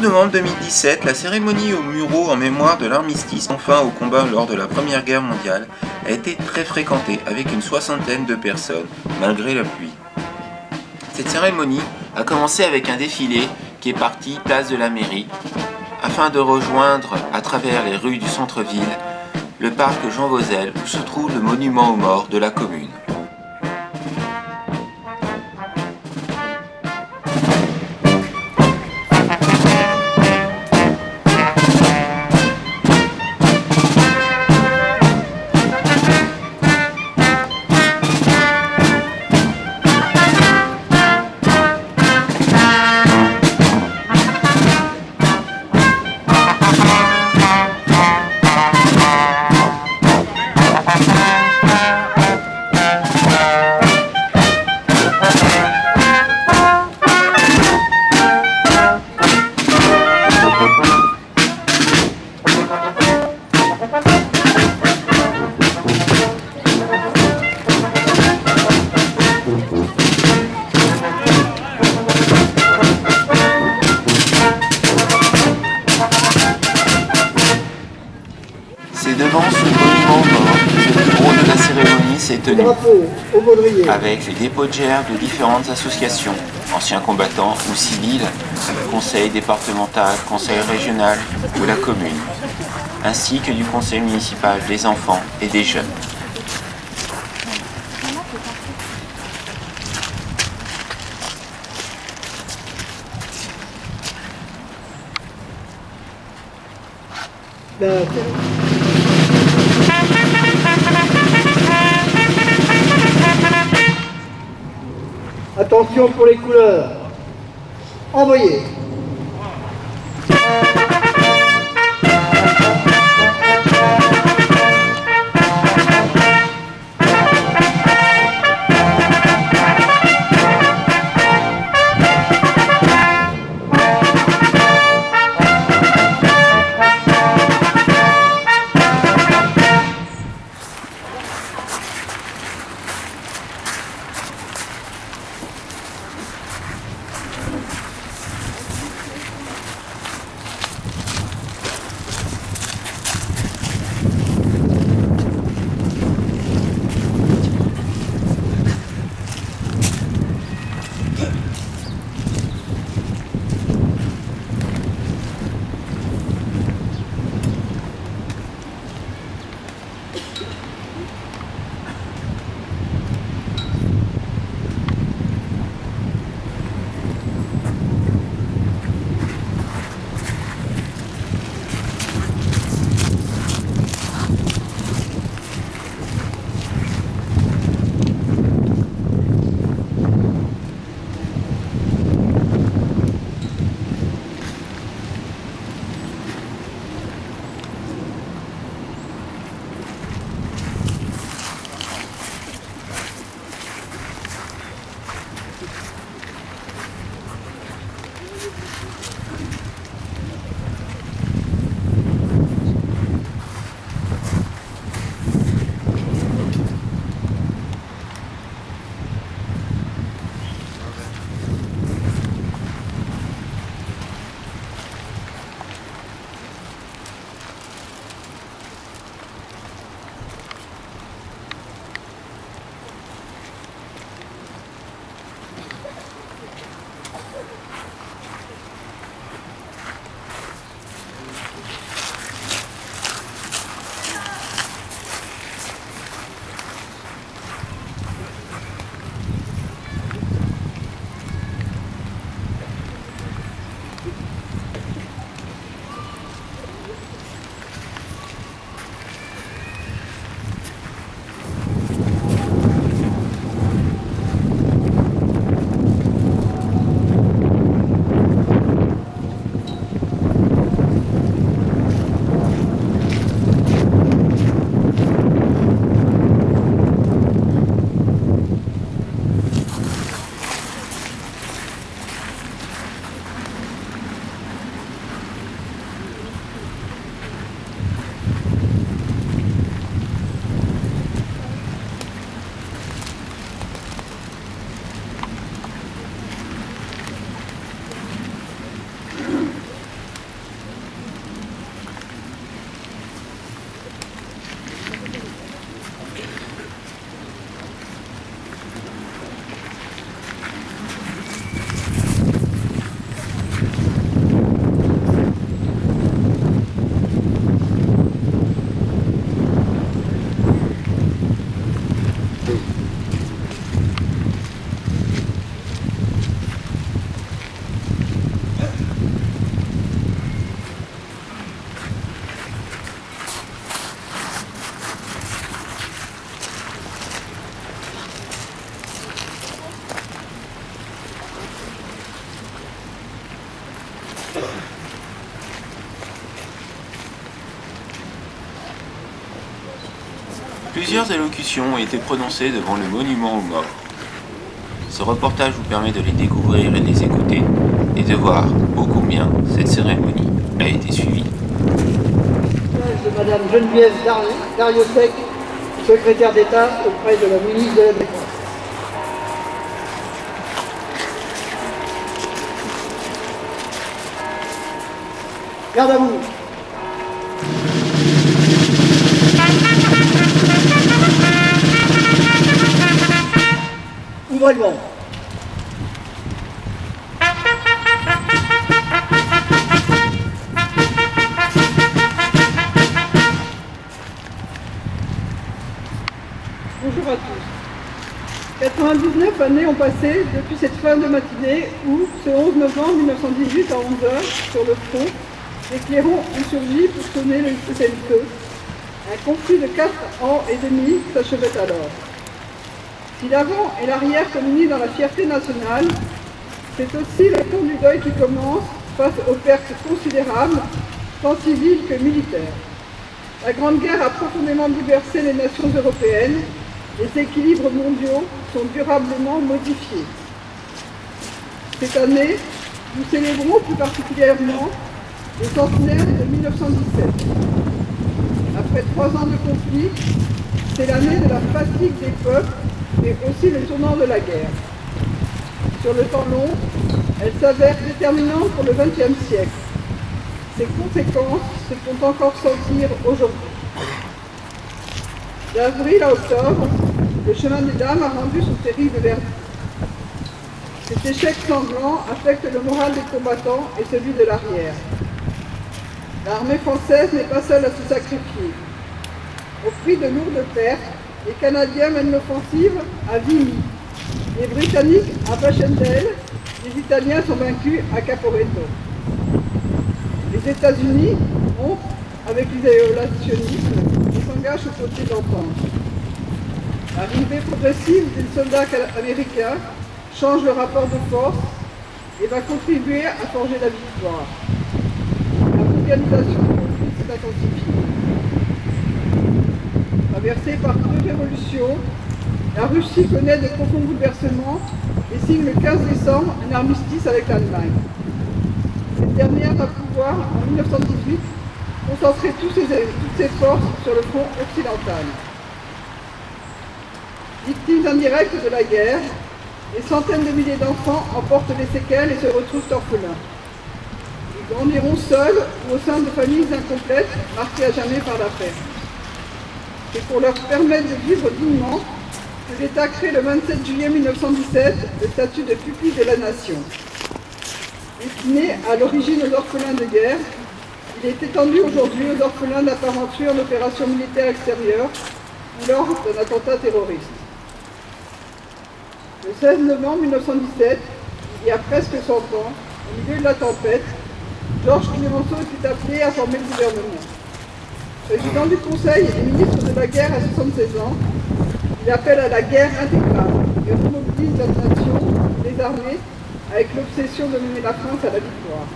novembre 2017, la cérémonie aux Mureaux en mémoire de l'armistice enfin au combat lors de la Première Guerre mondiale a été très fréquentée avec une soixantaine de personnes, malgré la pluie. Cette cérémonie a commencé avec un défilé qui est parti place de la mairie afin de rejoindre à travers les rues du centre-ville le parc Jean Vauzel où se trouve le monument aux morts de la commune. C'est devant ce monument aux morts que le bureau de la cérémonie s'est tenu, avec les dépôts-de-gerre de différentes associations, anciens combattants ou civils, conseil départemental, conseil régional ou la commune, ainsi que du conseil municipal des enfants et des jeunes. Attention pour les couleurs. Envoyez. Plusieurs allocutions ont été prononcées devant le monument aux morts. Ce reportage vous permet de les découvrir et de les écouter, et de voir ô combien cette cérémonie a été suivie. De Madame Geneviève Dariussec, secrétaire d'État auprès de la ministre de la Défense. Garde à vous. Ouvrez le vent. Bonjour à tous. 99 années ont passé depuis cette fin de matinée où, ce 11 novembre 1918 à 11h, sur le front, les clairons ont surgi pour sonner le cessez-le-feu. Un conflit de 4 ans et demi s'achevait alors. Si l'avant et l'arrière communient dans la fierté nationale, c'est aussi le temps du deuil qui commence face aux pertes considérables, tant civiles que militaires. La Grande Guerre a profondément bouleversé les nations européennes. Les équilibres mondiaux sont durablement modifiés. Cette année, nous célébrons plus particulièrement le centenaire de 1917. Après 3 ans de conflit, c'est l'année de la fatigue des peuples, mais aussi le tournant de la guerre. Sur le temps long, elle s'avère déterminante pour le XXe siècle. Ses conséquences se font encore sentir aujourd'hui. D'avril à octobre, le chemin des dames a rendu son terrible verdict. Cet échec sanglant affecte le moral des combattants et celui de l'arrière. L'armée française n'est pas seule à se sacrifier. Au prix de lourdes pertes, les Canadiens mènent l'offensive à Vimy, les Britanniques à Passchendaele, les Italiens sont vaincus à Caporetto. Les États-Unis ont, avec l'isolationnisme, s'engagent aux côtés de l'entente. L'arrivée progressive des soldats américains change le rapport de force et va contribuer à forger la victoire. La mondialisation du conflit s'est intensifiée. Traversée par 2 révolutions, la Russie connaît de profonds bouleversements et signe le 15 décembre un armistice avec l'Allemagne. Cette dernière va pouvoir, en 1918, concentrer toutes ses forces sur le front occidental. Victimes indirectes de la guerre, des centaines de milliers d'enfants en portent les séquelles et se retrouvent orphelins. Ils grandiront seuls ou au sein de familles incomplètes, marquées à jamais par la perte. C'est pour leur permettre de vivre dignement que l'État crée le 27 juillet 1917 le statut de pupille de la nation. Destiné à l'origine aux orphelins de guerre, il est étendu aujourd'hui aux orphelins d'apparenture en opération militaire extérieure ou lors d'un attentat terroriste. Le 16 novembre 1917, il y a presque 100 ans, au milieu de la tempête, Georges Clemenceau était appelé à former le gouvernement. Président du Conseil et ministre de la guerre à 76 ans, il appelle à la guerre intégrale et remobilise la nation, les armées, avec l'obsession de mener la France à la victoire.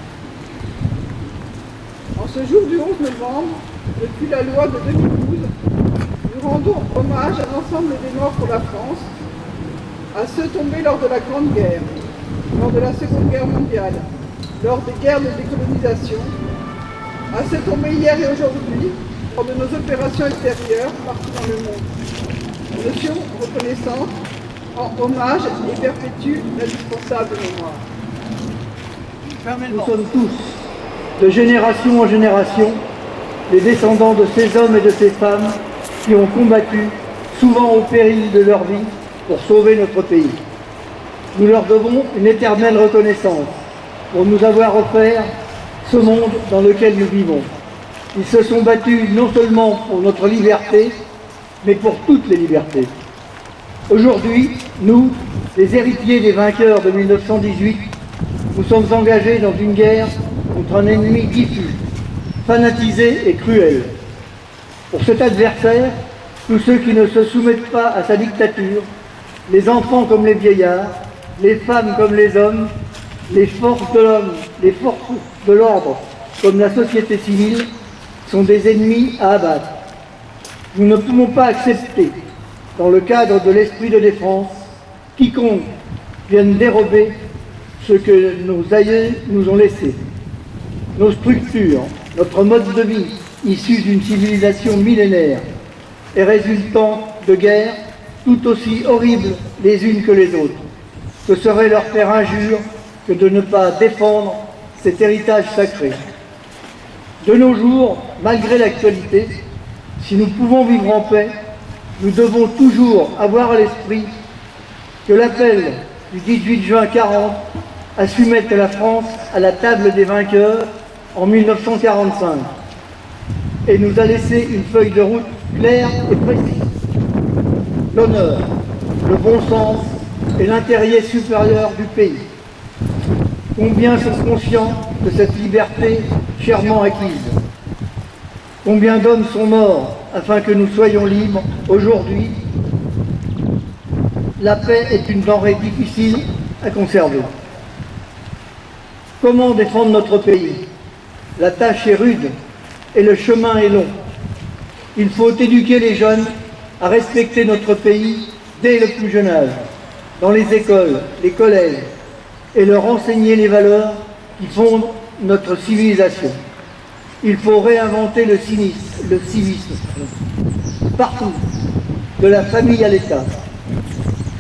En ce jour du 11 novembre, depuis la loi de 2012, nous rendons hommage à l'ensemble des morts pour la France, à ceux tombés lors de la Grande Guerre, lors de la Seconde Guerre mondiale, lors des guerres de décolonisation, à ceux tombés hier et aujourd'hui, lors de nos opérations extérieures partout dans le monde. Notion reconnaissante, rend hommage et perpétue l'indispensable mémoire. Nous sommes tous, de génération en génération, les descendants de ces hommes et de ces femmes qui ont combattu, souvent au péril de leur vie, pour sauver notre pays. Nous leur devons une éternelle reconnaissance pour nous avoir offert ce monde dans lequel nous vivons. Ils se sont battus non seulement pour notre liberté, mais pour toutes les libertés. Aujourd'hui, nous, les héritiers des vainqueurs de 1918, nous sommes engagés dans une guerre contre un ennemi diffus, fanatisé et cruel. Pour cet adversaire, tous ceux qui ne se soumettent pas à sa dictature, les enfants comme les vieillards, les femmes comme les hommes, les forces de l'homme, les forces de l'ordre comme la société civile, sont des ennemis à abattre. Nous ne pouvons pas accepter, dans le cadre de l'esprit de défense, quiconque vienne dérober ce que nos aïeux nous ont laissé. Nos structures, notre mode de vie, issu d'une civilisation millénaire et résultant de guerres tout aussi horribles les unes que les autres, que serait leur faire injure que de ne pas défendre cet héritage sacré. De nos jours, malgré l'actualité, si nous pouvons vivre en paix, nous devons toujours avoir à l'esprit que l'appel du 18 juin 40 a su mettre la France à la table des vainqueurs en 1945 et nous a laissé une feuille de route claire et précise. L'honneur, le bon sens et l'intérêt supérieur du pays. Combien sont conscients de cette liberté chèrement acquise? Combien d'hommes sont morts afin que nous soyons libres aujourd'hui? La paix est une denrée difficile à conserver. Comment défendre notre pays? La tâche est rude et le chemin est long. Il faut éduquer les jeunes à respecter notre pays dès le plus jeune âge, dans les écoles, les collèges, et leur enseigner les valeurs qui fondent notre civilisation. Il faut réinventer le civisme, partout, de la famille à l'État.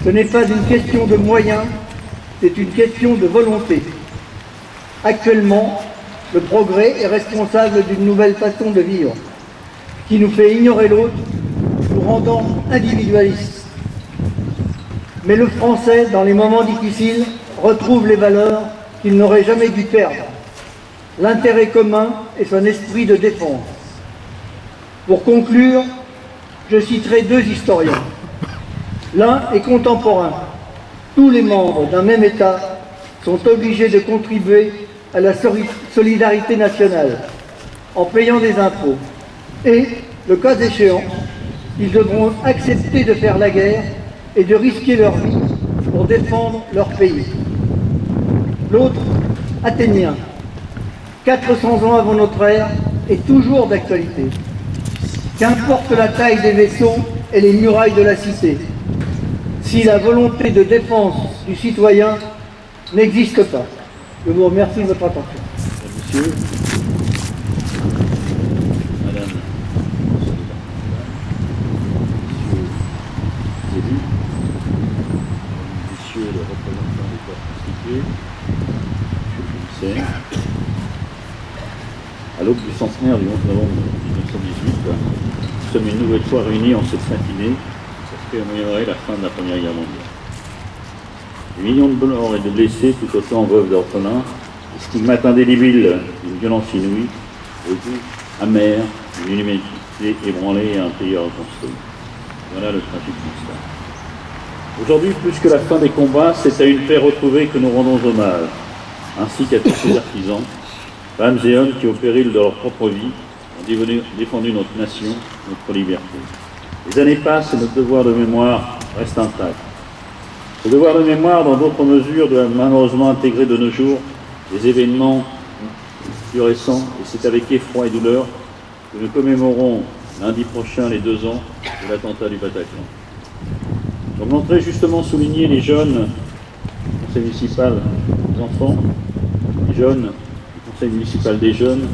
Ce n'est pas une question de moyens, c'est une question de volonté. Actuellement, le progrès est responsable d'une nouvelle façon de vivre, qui nous fait ignorer l'autre, nous rendant individualistes. Mais le Français, dans les moments difficiles, retrouve les valeurs qu'il n'aurait jamais dû perdre, l'intérêt commun et son esprit de défense. Pour conclure, je citerai deux historiens. L'un est contemporain. Tous les membres d'un même État sont obligés de contribuer à la solidarité nationale en payant des impôts. Et, le cas échéant, ils devront accepter de faire la guerre et de risquer leur vie pour défendre leur pays. L'autre, athénien, 400 ans avant notre ère, est toujours d'actualité. Qu'importe la taille des vaisseaux et les murailles de la cité, si la volonté de défense du citoyen n'existe pas. Je vous remercie de votre attention. Monsieur, Madame, Monsieur, Monsieur le représentant des corps constitués, Monsieur le commissaire, à l'aube du centenaire du 11 novembre 1918, nous sommes une nouvelle fois réunis en cette matinée pour commémorer la fin de la Première Guerre mondiale. Des millions de morts et de blessés, tout autant veuves d'orphelins, les stigmates indélébiles d'une violence inouïe, le goût amer d'une humanité ébranlée et un pays à reconstruire. Voilà le tragique constat. Aujourd'hui, plus que la fin des combats, c'est à une paix retrouvée que nous rendons hommage, ainsi qu'à tous ces artisans, femmes et hommes qui, au péril de leur propre vie, ont défendu notre nation, notre liberté. Les années passent et notre devoir de mémoire reste intact. Ce devoir de mémoire, dans d'autres mesures, doit malheureusement intégrer de nos jours des événements plus récents, et c'est avec effroi et douleur que nous commémorons lundi prochain les 2 ans de l'attentat du Bataclan. Comme l'ont très justement souligné les jeunes du conseil municipal des enfants, les jeunes du conseil municipal des jeunes,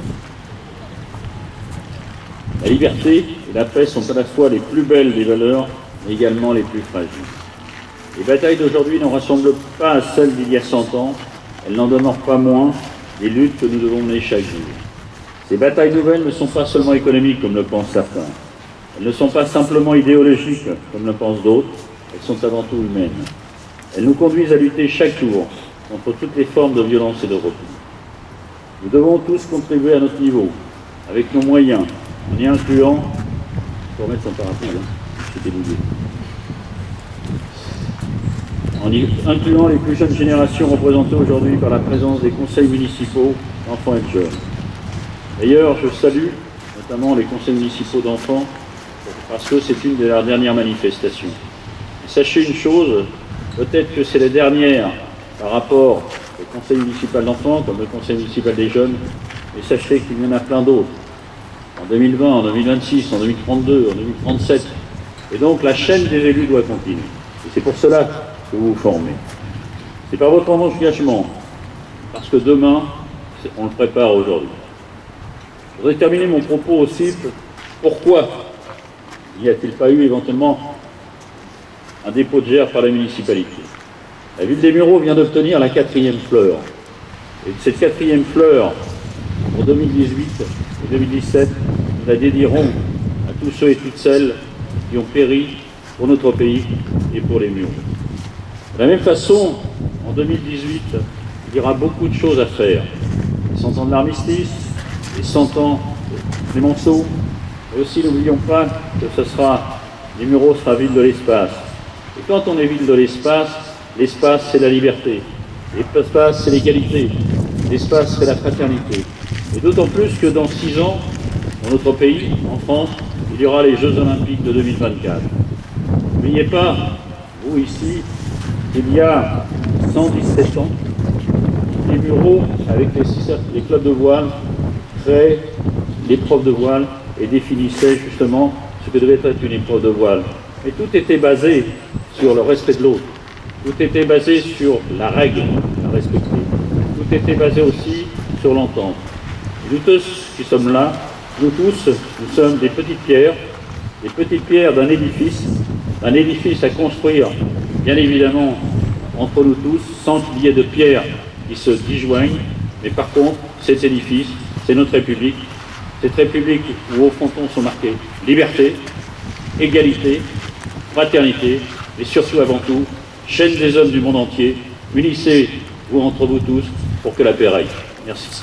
la liberté et la paix sont à la fois les plus belles des valeurs, mais également les plus fragiles. Les batailles d'aujourd'hui ne ressemblent pas à celles d'il y a 100 ans, elles n'en demeurent pas moins les luttes que nous devons mener chaque jour. Ces batailles nouvelles ne sont pas seulement économiques comme le pensent certains, elles ne sont pas simplement idéologiques comme le pensent d'autres, elles sont avant tout humaines. Elles nous conduisent à lutter chaque jour contre toutes les formes de violence et de repli. Nous devons tous contribuer à notre niveau, avec nos moyens, en y incluant, pour mettre son parapluie, c'était l'idée. En y incluant les plus jeunes générations représentées aujourd'hui par la présence des conseils municipaux d'enfants et de jeunes. D'ailleurs, je salue notamment les conseils municipaux d'enfants parce que c'est une de leurs dernières manifestations. Et sachez une chose, peut-être que c'est la dernière par rapport au conseil municipal d'enfants comme le conseil municipal des jeunes, mais sachez qu'il y en a plein d'autres. en 2020, en 2026, en 2032, en 2037. Et donc la chaîne des élus doit continuer. Et c'est pour cela que vous vous formez. C'est par votre engagement, parce que demain, on le prépare aujourd'hui. Je voudrais terminer mon propos aussi. Pourquoi n'y a-t-il pas eu éventuellement un dépôt de GR par la municipalité? La ville des Mureaux vient d'obtenir la 4e fleur. Et cette 4e fleur, pour 2018 et 2017, nous la dédierons à tous ceux et toutes celles qui ont péri pour notre pays et pour les Mureaux. De la même façon, en 2018, il y aura beaucoup de choses à faire. Les 100 ans de l'armistice, les 100 ans de Clémenceau, mais aussi n'oublions pas que les Mureaux sera ville de l'espace. Et quand on est ville de l'espace c'est la liberté, l'espace c'est l'égalité, l'espace c'est la fraternité. Et d'autant plus que dans 6 ans, dans notre pays, en France, il y aura les Jeux Olympiques de 2024. N'oubliez pas, vous ici, il y a 117 ans, les Mureaux, avec les clubs de voile, créaient l'épreuve de voile et définissaient justement ce que devait être une épreuve de voile. Mais tout était basé sur le respect de l'autre. Tout était basé sur la règle à respecter. Tout était basé aussi sur l'entente. Nous tous qui sommes là, nous tous, nous sommes des petites pierres d'un édifice à construire, bien évidemment, entre nous tous, sans qu'il y ait de pierres qui se disjoignent, mais par contre, cet édifice, c'est notre République, cette République où aux frontons sont marqués liberté, égalité, fraternité, mais surtout avant tout, chaîne des hommes du monde entier, unissez-vous entre vous tous pour que la paix règne. Merci.